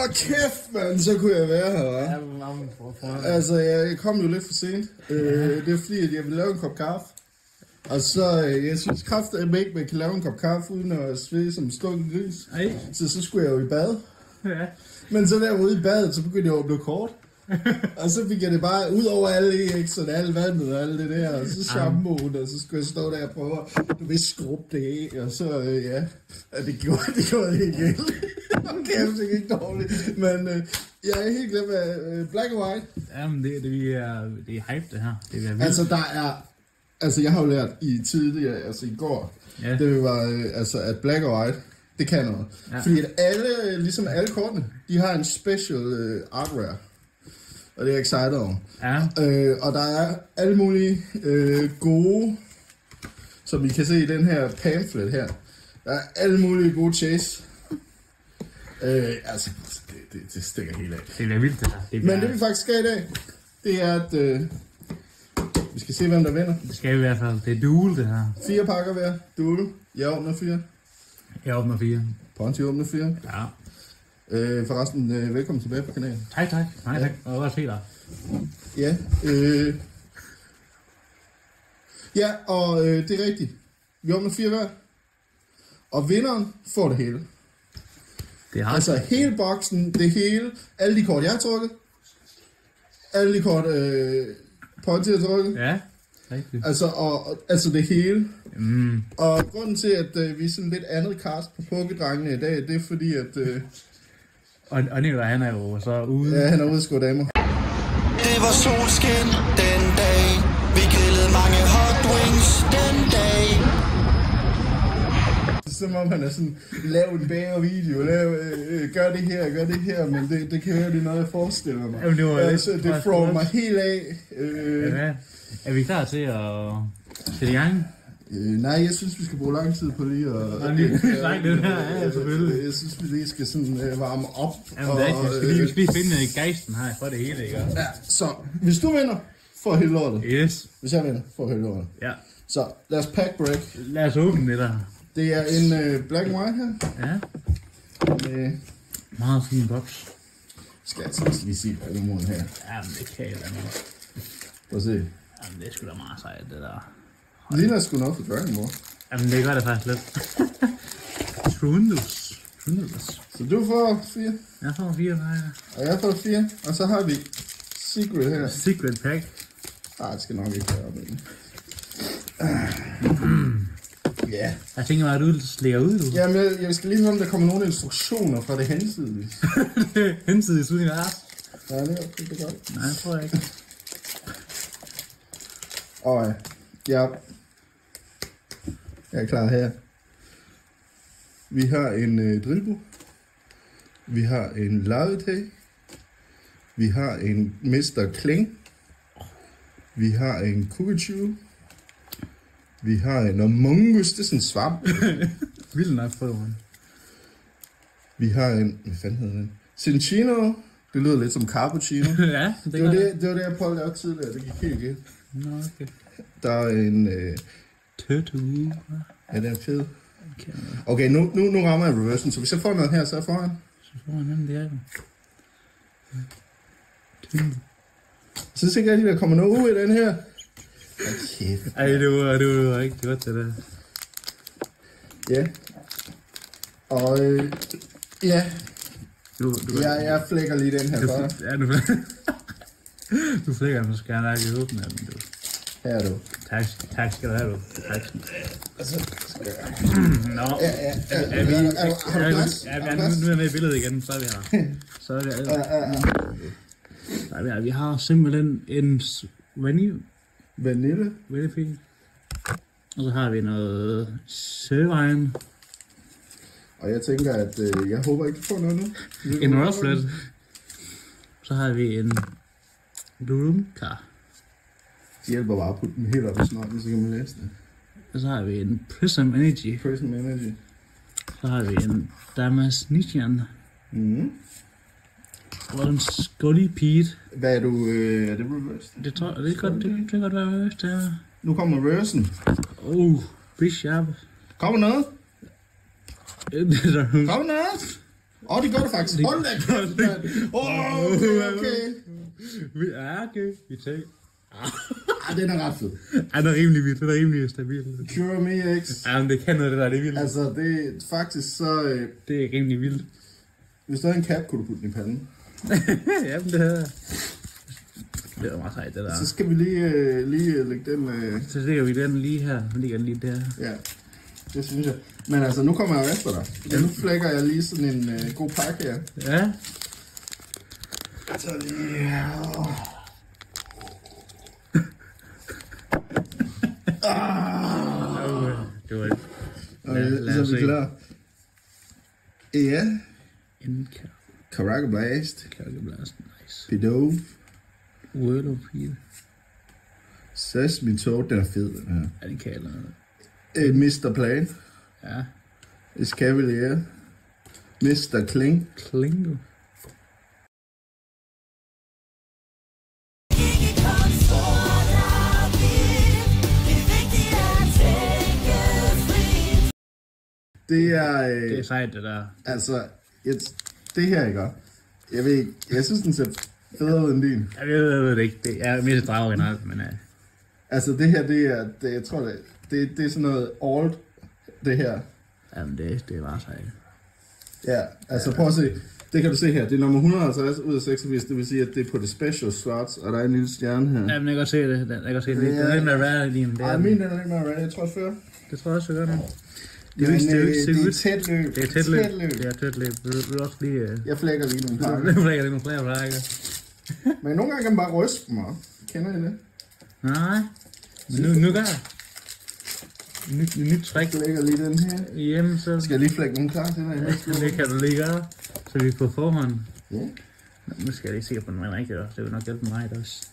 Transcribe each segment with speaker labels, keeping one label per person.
Speaker 1: Hold kæft, mand, så kunne jeg være her, hva'? Altså, jeg kom jo lidt for sent. Det er fordi, at jeg ville lave en kop kaffe. Og så, jeg synes kraftigt ikke, man kan lave en kop kaffe uden at svede som en stukket gris. Så skulle jeg jo i bad. Ja. Men så der ude i badet, så begyndte jeg at åbne kort. Og så fik jeg det bare ud over alle sådan alle vandet og alt det der, og så shampooen, og så skulle jeg stå der og prøve at skrubbe det af, og så, det gjorde det ikke helt. Okay, det er ikke dårligt, men jeg er helt glemt af Black and White.
Speaker 2: Jamen, det er hype, det her. Det er
Speaker 1: altså, jeg har jo lært i går, det var, at Black and White, det kan noget. Ja. Fordi at alle kortene, de har en special artware. Og det er jeg excited over. Ja. Og der er alle mulige gode, som I kan se i den her pamphlet her. Der er alle mulige gode chase. Det stikker helt af.
Speaker 2: Det er vildt, det her.
Speaker 1: Men det vi faktisk skal i dag, det er, at vi skal se, hvem der vinder.
Speaker 2: Det skal vi i hvert fald. Det er duel, det her.
Speaker 1: 4 pakker hver. Duel. Jeg åbner 4.
Speaker 2: Jeg åbner 4.
Speaker 1: Ponti åbner 4.
Speaker 2: Ja.
Speaker 1: Forresten, velkommen tilbage på kanalen.
Speaker 2: Tak. Nej, tak. Og hvad sker der?
Speaker 1: Ja, det er rigtigt. Vi åbner 4 hver. Og vinderen får det hele.
Speaker 2: Det har
Speaker 1: altså hele boksen, det hele. Alle de kort, jeg har trukket. Alle de kort, Ponti har trukket.
Speaker 2: Ja, rigtigt.
Speaker 1: Altså det hele. Mm. Og grunden til, at vi er sådan lidt andet cast på Pokédrengene i dag, det er fordi, at...
Speaker 3: Og Nikolaj, han er jo så ude.
Speaker 1: Ja, han er ude at skåre damer.
Speaker 4: Det var solskin den dag. Vi grillede mange hot wings den dag.
Speaker 1: Som om han er sådan, lav en bagervideo, gør det her, men det kan være, det er noget, jeg forestiller mig.
Speaker 3: Jamen,
Speaker 1: det får mig helt af.
Speaker 3: Er vi klar til at sætte i gang?
Speaker 1: Nej, jeg synes, vi skal bruge lang tid på lige at...
Speaker 3: selvfølgelig.
Speaker 1: Jeg synes, vi lige skal sådan varme op.
Speaker 3: Jamen, vi skal lige finde gejsten her for det hele, ikke?
Speaker 1: Ja, så hvis du vinder, får hele lortet.
Speaker 3: Yes.
Speaker 1: Hvis jeg vinder, får hele lortet.
Speaker 3: Ja.
Speaker 1: Så lad os pack break.
Speaker 3: Lad os åbne det der.
Speaker 1: Det er en Black and White her.
Speaker 3: Ja.
Speaker 1: Med...
Speaker 3: Meget fin boks.
Speaker 1: Skal jeg altså lige se på umuren her.
Speaker 3: Jamen, det kan jeg da noget.
Speaker 1: Prøv at se.
Speaker 3: Jamen, det er sgu da meget sejt, det der.
Speaker 1: Det ligner sgu noget for Dragon Ball.
Speaker 3: Jamen, det gør det faktisk lidt. Trundles.
Speaker 1: Så du får 4.
Speaker 3: Jeg får 4 pakker.
Speaker 1: Og jeg får 4. Og så har vi Secret her.
Speaker 3: Secret pack.
Speaker 1: Det skal nok ikke være op med. Ja.
Speaker 3: Jeg tænker mig, at du slæger ud, du.
Speaker 1: Jamen, jeg skal lige høre, om der kommer nogle instruktioner fra det hensidige.
Speaker 3: Hensidige ud i vers?
Speaker 1: Ja, det er godt.
Speaker 3: Nej, jeg tror ikke.
Speaker 1: Og ja. Jeg er klar her. Vi har en Drillbo. Vi har en Larvitate. Vi har en Mr. Kling. Vi har en Kukachu. Vi har en Amongus. Det er sådan en svamp.
Speaker 3: Vildt nok på det.
Speaker 1: Vi har en... Hvad fanden hedder den? Cinchino. Det lyder lidt som cappuccino.
Speaker 3: Ja,
Speaker 1: det var det, jeg prøvede at lave tidligere. Det gik helt galt.
Speaker 3: Nå, okay.
Speaker 1: Der er en...
Speaker 3: Turtle.
Speaker 1: Ja, den er fed. Okay, nu rammer jeg reversen, så hvis jeg får noget her, så er jeg foran.
Speaker 3: Så får jeg nemlig det, er det.
Speaker 1: Så synes jeg ikke rigtig, der kommer noget ud i den her. Okay.
Speaker 3: Ej, det var ikke godt til det.
Speaker 1: Ja. Og ja. Jeg flækker lige den her for dig.
Speaker 3: Ja, du flækker den, så skal jeg nok ikke åbne den, du.
Speaker 1: Her er du.
Speaker 3: Tak skal du have, du. Tak.
Speaker 1: Altså,
Speaker 3: nå.
Speaker 1: Har du plads?
Speaker 3: Ja, nu er jeg med i billedet igen, så er vi her. Så er vi vi har simpelthen en vanille fint. Og så har vi noget Sørvejen.
Speaker 1: Og jeg tænker, at jeg håber ikke, du får noget nu.
Speaker 3: En Rufflet. Så har vi en Bloomcar.
Speaker 1: Det hjælper bare at putte den helt op i snotten, så kan man læse det.
Speaker 3: Og så har vi en Prism Energy. Så har vi en Damas Nishan. Og en Scully Pete.
Speaker 1: Hvad er du? Er det reversed?
Speaker 3: Det tror jeg, det kan godt være reversed her.
Speaker 1: Nu kommer reversen.
Speaker 3: Bishop.
Speaker 1: Kommer noget? Kommer noget? Det gør det faktisk. Hold da kæft, mand. Okay.
Speaker 3: Ja, okay. Vi tager.
Speaker 1: Den er ret fed.
Speaker 3: Den er rimelig vild. Den er rimelig stabil.
Speaker 1: Cure Me X.
Speaker 3: Ja, men det kan noget, det der. Det er vildt.
Speaker 1: Altså, det er faktisk så...
Speaker 3: Det er rimelig vildt.
Speaker 1: Hvis du havde en cap, kunne du putte den i panden.
Speaker 3: Jamen, det her. Det er meget sejt, det der.
Speaker 1: Så skal vi lige lægge den...
Speaker 3: Så lægger vi den lige her. Nu ligger den lige der.
Speaker 1: Ja, det synes jeg. Men altså, nu kommer jeg jo efter dig. Ja, nu flækker jeg lige sådan en god pakke her.
Speaker 3: Ja.
Speaker 1: Så lige...
Speaker 3: Det var det.
Speaker 1: Lad os se. Ja.
Speaker 3: En
Speaker 1: Caraca Blast.
Speaker 3: Caraca Blast, nice.
Speaker 1: Pidove.
Speaker 3: World of Peel.
Speaker 1: Sesame Toad, den er fed, den her.
Speaker 3: Ja, den kan jeg noget.
Speaker 1: Mr. Plan.
Speaker 3: Ja.
Speaker 1: Escavalier. Mr. Kling.
Speaker 3: Kling, du.
Speaker 1: Det er...
Speaker 3: det er sejt, det der.
Speaker 1: Altså, det her, ikke? Jeg ved ikke, jeg synes, den ser federe ud end din.
Speaker 3: Jeg ved det ikke. Det er mere drag generelt, men...
Speaker 1: Altså, det her, jeg tror, det er sådan noget alt, det her.
Speaker 3: Jamen, det er bare sejt.
Speaker 1: Ja, altså prøv at se. Det kan du se her. Det er nummer 150 ud af 86. Det vil sige, at det er på det special slots, og der er en lille stjerne her.
Speaker 3: Jamen, jeg kan godt se det. Jeg kan godt se det. Det er lidt mere rare end din.
Speaker 1: Ej, min er lidt mere rare. Jeg tror også før.
Speaker 3: Det tror jeg også, jeg gør det.
Speaker 1: Det er tæt løb.
Speaker 3: Det er tæt løb. Det er tæt løb. Vil du også lige...
Speaker 1: Jeg flækker lige nogle pakker.
Speaker 3: Jeg flækker lige nogle flere pakker.
Speaker 1: Men nogle gange kan man bare ryste dem op. Kender I det?
Speaker 3: Nej. Men nu gør jeg. Nyt trick.
Speaker 1: Jeg lægger lige den her.
Speaker 3: Jamen, så...
Speaker 1: Skal jeg lige flække nogle klar til dig?
Speaker 3: Det kan du lige gøre. Så vi er på forhånd.
Speaker 1: Ja.
Speaker 3: Nu skal jeg lige se på den rigtige også. Det vil nok hjælpe mig også.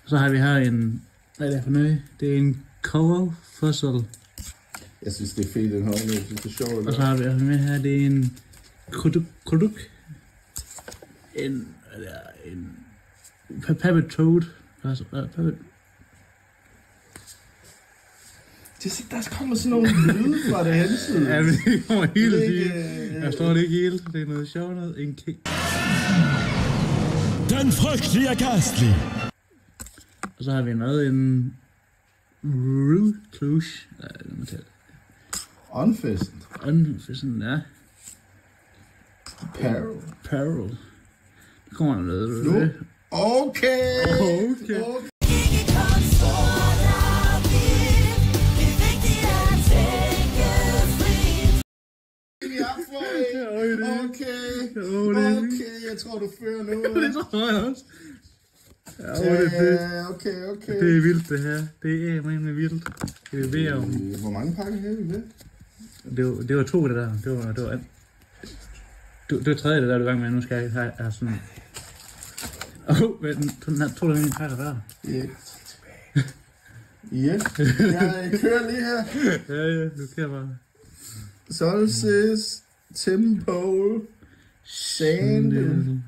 Speaker 3: Så har vi her en... Hvad er det for noget? Det er en coral fossil.
Speaker 1: Jeg synes, det er fedt, den hånd. Jeg synes, det er sjovt.
Speaker 3: Og så har vi med her, det er en kuduk. En Pappet Toad. Der kommer sådan nogle lyde fra det anden side. Ja, det kommer hele tiden. Jeg står det ikke helt. Det er noget sjovt noget. En kig.
Speaker 5: Den frygtelige Ghastly.
Speaker 3: Og så har vi noget en Recluse. Unfisent, ja. Peril. Der kommer der noget.
Speaker 1: Nu. Okay. Okay, jeg tror, du fører nu.
Speaker 3: Det tror jeg også.
Speaker 1: Okay.
Speaker 3: Det er vildt, det her. Det er med vildt. Det er ved om...
Speaker 1: Hvor mange pakker havde vi med?
Speaker 3: Det var 2, det der. Det var tredje, det der, du gang med. Nu skal jeg have sådan... To der mine pakker der.
Speaker 1: Ja, jeg kører lige her.
Speaker 3: Ja, du kører bare.
Speaker 1: Solstice, Temple, Sandel,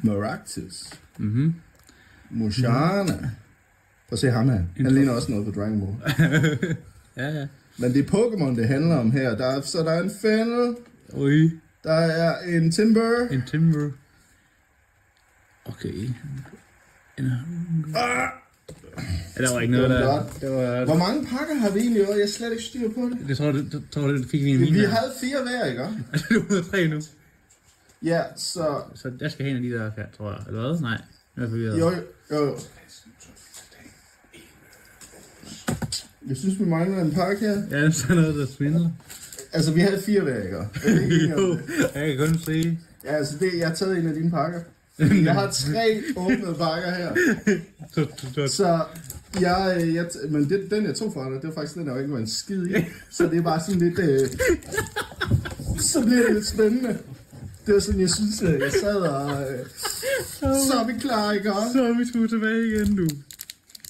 Speaker 1: Maractus, Moshana. Prøv at se ham her. Han ligner også noget på Dragon Ball.
Speaker 3: Ja.
Speaker 1: Men det er Pokémon, det handler om her. Så der er en Fennel.
Speaker 3: Ui.
Speaker 1: Der er en Timber.
Speaker 3: Okay. Der var ikke noget der.
Speaker 1: Hvor mange pakker har vi egentlig? Jeg er slet ikke styr på det.
Speaker 3: Det tror du fik vi en.
Speaker 1: Vi havde 4 hver, ikke?
Speaker 3: Du har 3 nu.
Speaker 1: Ja, så
Speaker 3: jeg skal have en af de der her, tror jeg. Eller hvad? Nej. Jeg er forvirret.
Speaker 1: Jo. Jeg synes, vi mangler en pakke her.
Speaker 3: Ja, det er sådan noget, der svindler.
Speaker 1: Altså, vi havde 4 hver, ikke?
Speaker 3: Jo, jeg kan kun se.
Speaker 1: Ja, altså, jeg har taget en af dine pakker. Jeg har 3 åbnede pakker her. Så men den jeg tog fra dig, det var faktisk den, der ikke var en skid i. Så det er bare sådan lidt... så bliver det lidt spændende. Det var sådan, jeg synes, jeg sad og... så er vi klar, ikke?
Speaker 3: Så er vi sgu tilbage igen, du.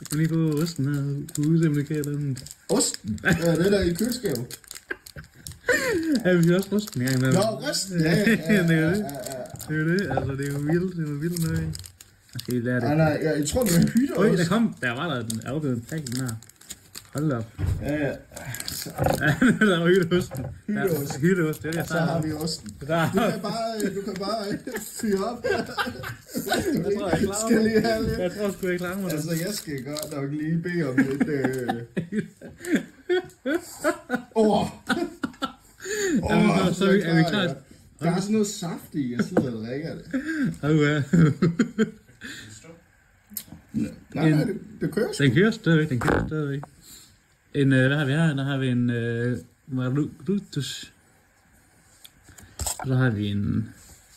Speaker 3: Du kan lige få osten her. Udesemmelikaten.
Speaker 1: Osten? Ja, det der i køleskabet.
Speaker 3: Ja, vi har også osten i gang med.
Speaker 1: Nå, osten? Ja.
Speaker 3: Det er det. Altså, det er jo vildt. Det er jo vildt noget. Jeg skal lige lære det.
Speaker 1: Nej, jeg tror, det er hytter også.
Speaker 3: Der var der en afgødet pakke, den her. Hold op.
Speaker 1: Ja.
Speaker 3: Der var hytteosten. Hytteost, det er det,
Speaker 1: Så har vi osten. Du kan bare fyre op. Skal lige have lidt.
Speaker 3: Jeg tror sgu, jeg klarer mig.
Speaker 1: Altså, jeg skal godt nok lige bede om lidt...
Speaker 3: Så er vi klar.
Speaker 1: Der er sådan noget saft i, jeg sidder og drikker det. Nej, det kører sgu.
Speaker 3: Den kører stadigvæk, hvad har vi her? Der har vi en Marutus. Og så har vi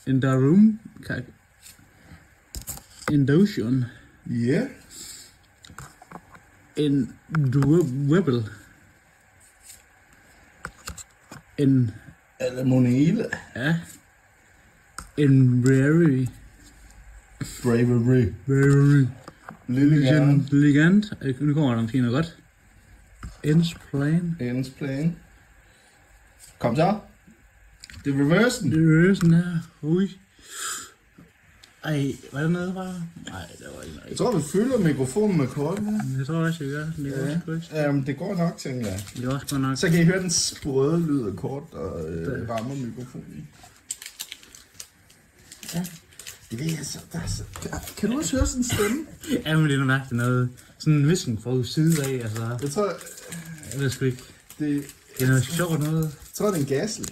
Speaker 3: en Darum. En Dotion.
Speaker 1: Ja.
Speaker 3: En Dwebble. En
Speaker 1: Alamonele.
Speaker 3: Ja. En Bravery. Lilligant. Nu kommer der måske noget godt. Ends Plane.
Speaker 1: Kom så. Det er reversen.
Speaker 3: her. Ui. Ej, var det noget bare? Nej, det var ikke noget.
Speaker 1: Jeg tror, vi fylder mikrofonen med kort.
Speaker 3: Jeg tror også, jeg gør.
Speaker 1: Det går nok, tænker jeg.
Speaker 3: Det er også godt nok.
Speaker 1: Så kan I høre den sprøde lyd af kort, og rammer mikrofonen. Ja. Det ved jeg så. Kan du også høre sådan en stemme?
Speaker 3: Ja, men det er noget mærkeligt noget. Sådan en visken fra side af, altså.
Speaker 1: Jeg tror...
Speaker 3: Jeg ved sgu ikke.
Speaker 1: Det
Speaker 3: er noget sjovt noget.
Speaker 1: Jeg tror, det er en gassel.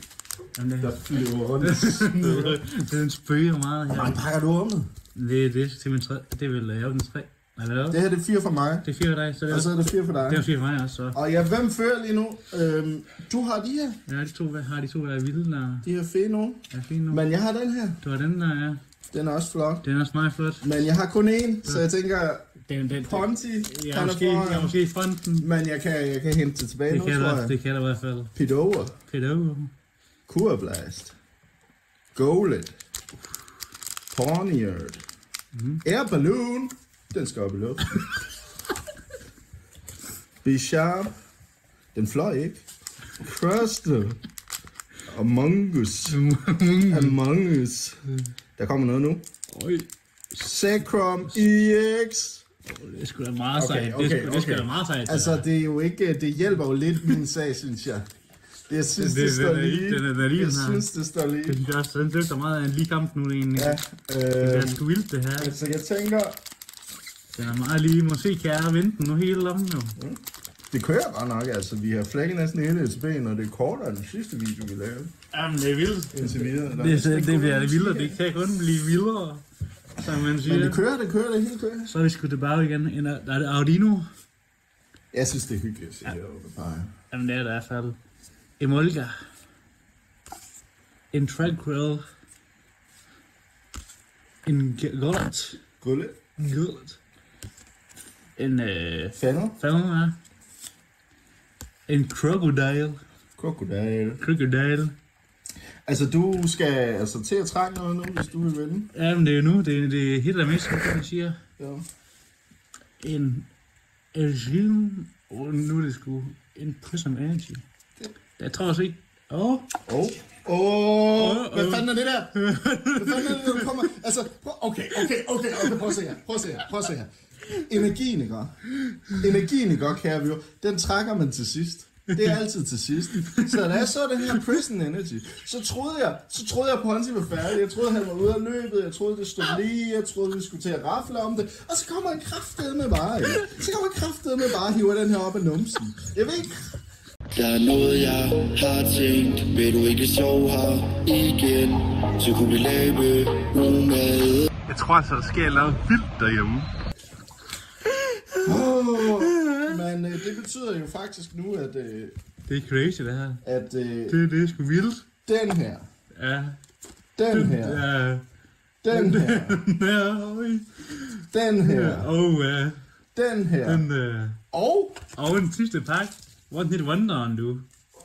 Speaker 1: Der flyver rundt.
Speaker 3: Den spøger meget her.
Speaker 1: Hvor mange pakker du åbnet?
Speaker 3: Det er simpelthen 3. Det er vel den 3. Nej, hvad er det?
Speaker 1: Det her det er 4 for mig.
Speaker 3: Det er 4 for dig.
Speaker 1: Og så er det 4 for dig.
Speaker 3: Det er 4 for mig også. Så.
Speaker 1: Og ja, hvem fører lige nu? Du har de her.
Speaker 3: Ja, de to der er vilde. Der...
Speaker 1: De her fede nu.
Speaker 3: Ja, fine nu.
Speaker 1: Men jeg har den her.
Speaker 3: Du har den der, ja.
Speaker 1: Den er også flot.
Speaker 3: Den er også meget flot.
Speaker 1: Men jeg har kun én, så jeg tænker... Ponti
Speaker 3: jeg er måske i fronten.
Speaker 1: Men jeg kan hente det tilbage nu, tror jeg.
Speaker 3: Det kan der i hvert fald.
Speaker 1: Pidover. Kurblast. Golet. Ponyard. Air Balloon. Den skal op i luft. Bishop. Den fløj ikke. Crustle. Among Us. Der kommer noget nu. Sacrum EX.
Speaker 3: Det er sgu da meget sejt. Det er sgu da meget sejt.
Speaker 1: Altså, det er jo ikke... Det hjælper jo lidt min sag, synes jeg. Jeg synes, det står lige. Jeg synes, det står lige.
Speaker 3: Det er også, den dygter meget af en lige kamp nu, egentlig.
Speaker 1: Ja.
Speaker 3: Det er sgu vildt, det her.
Speaker 1: Altså, jeg tænker...
Speaker 3: Den er meget lige. Måske kan jeg vente nu hele om nu.
Speaker 1: Det kører bare nok, altså. Vi har flækket næsten hele SB'en, og det er kortere end den sidste video, vi lavede.
Speaker 3: Jamen, det er vildt.
Speaker 1: Indtil videre.
Speaker 3: Det bliver det vildere. Det kan kun blive vildere, som man siger.
Speaker 1: Men det kører, det hele kører.
Speaker 3: Så er vi sgu tilbage igen. Der er det Audino.
Speaker 1: Jeg synes, det er hyggeligt at se heroppe bare.
Speaker 3: Jamen, det er det i hvert fald. Emolga. En Tranquil. En Gullet. En Fennel, ja. En Crocodile.
Speaker 1: Altså, du skal til at trække noget nu, hvis du vil vinde.
Speaker 3: Jamen, det er nu. Det er helt almindeligt, som man siger.
Speaker 1: Ja.
Speaker 3: En Elgin. Nu er det sgu en Prism Energy. Jeg tror også ikke...
Speaker 1: Hvad fanden er det der? Du kommer? Altså, okay, prøv at se her. Energien, ikke, kære viewer, den trækker man til sidst. Det er altid til sidst. Så da jeg så den her Prison Energy, så troede jeg på Ponti var færdig. Jeg troede, han var ude af løbet. Jeg troede, det stod lige. Jeg troede, vi skulle til at rafle om det. Og så kommer en kraftedeme bare. Hiver den her op af numsen. Jeg ved ikke...
Speaker 4: Der er noget, jeg har tænkt. Vil du ikke sove her igen? Så kunne vi lave umad.
Speaker 1: Jeg tror altså, der sker noget vildt derhjemme. Men det betyder jo faktisk nu, at...
Speaker 3: det er crazy, det her.
Speaker 1: At...
Speaker 3: det er sgu vildt.
Speaker 1: Den her.
Speaker 3: Ja.
Speaker 1: Den her.
Speaker 3: Ja.
Speaker 1: Den her. Den her.
Speaker 3: Ja.
Speaker 1: Den her.
Speaker 3: Og en sidste pakke. One Hit Wonderen, du.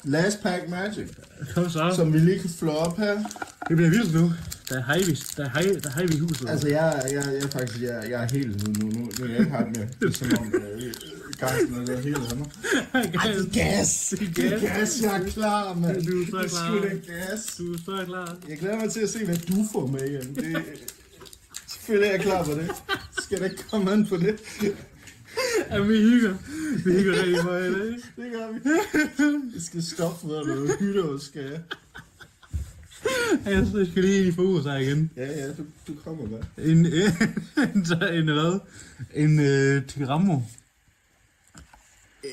Speaker 1: Last Pack Magic.
Speaker 3: Kom så.
Speaker 1: Som vi lige kan flå op her.
Speaker 3: Det bliver vildt nu. Der er hej i huset.
Speaker 1: Altså, jeg er faktisk... Jeg er helt nu er jeg ikke hype mere. Det er som om... Geisten er helt af mig. Det er gas. Jeg er klar, mand.
Speaker 3: Du er så klar.
Speaker 1: Det er gas.
Speaker 3: Du er så klar.
Speaker 1: Jeg glæder mig til at se, hvad du får med igen. Selvfølgelig er jeg klar på det. Skal der ikke komme an på det?
Speaker 3: Ja, vi hygger. Det hygger rigtig meget i dag.
Speaker 1: Det gør vi. Vi skal stoppe med noget hytteoskære.
Speaker 3: Jeg skal lige ind i fokus her igen.
Speaker 1: Ja, du kommer med.
Speaker 3: En hvad? En Tigrammo.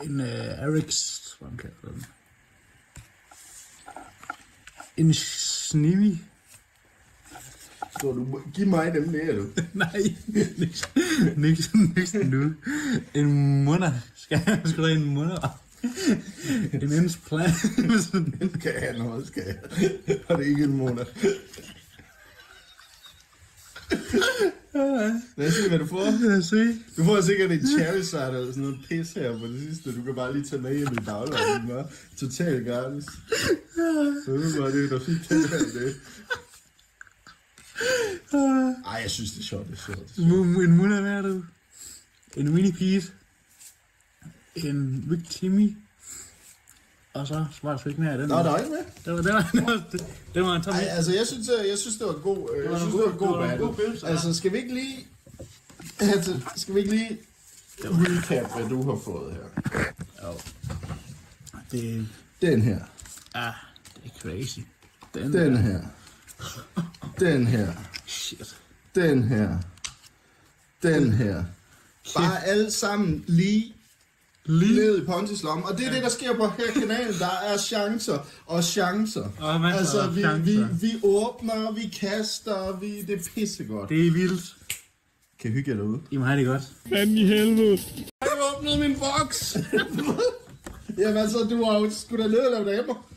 Speaker 3: En Arix, hvad man kalder den. En Snimi.
Speaker 1: Så du giv mig dem der, du.
Speaker 3: Nej, niks nu. En Munner. Skal jeg sgu da en Munner? En ens plan.
Speaker 1: Kan jeg noget, skal jeg. Og det er ikke en måned. Lad os se, hvad du får.
Speaker 3: Lad os se.
Speaker 1: Du får sikkert en Charizard eller sådan noget pis her på det sidste. Du kan bare lige tage med hjem i dagligdagen. Det var totalt gratis. Så det var det, der fik det. Ej, jeg synes, det er sjovt.
Speaker 3: En Munner, hvad er det? En Winnie en Victimi. Og så var der sgu ikke mere af den.
Speaker 1: Nå, der var ikke med.
Speaker 3: Det var en tom.
Speaker 1: Altså, jeg synes, det var god. Jeg synes, det var god battle. Altså, skal vi ikke lige recap, hvad du har fået her?
Speaker 3: Jo. Det...
Speaker 1: Den her.
Speaker 3: Ah, det er crazy.
Speaker 1: Den her. Den her.
Speaker 3: Shit.
Speaker 1: Den her. Den her. Bare alle sammen lige ned i Pontis lomme. Og det er det, der sker på her kanalen. Der er chancer og chancer. Altså, vi åbner, vi kaster, det er pissegodt.
Speaker 3: Det er vildt.
Speaker 1: Kan I hygge jer derude?
Speaker 3: I må have det godt.
Speaker 5: Fanden i helvede.
Speaker 3: Jeg har åbnet min boks.
Speaker 1: Jamen altså, du har jo sgu da ned og lavet damer.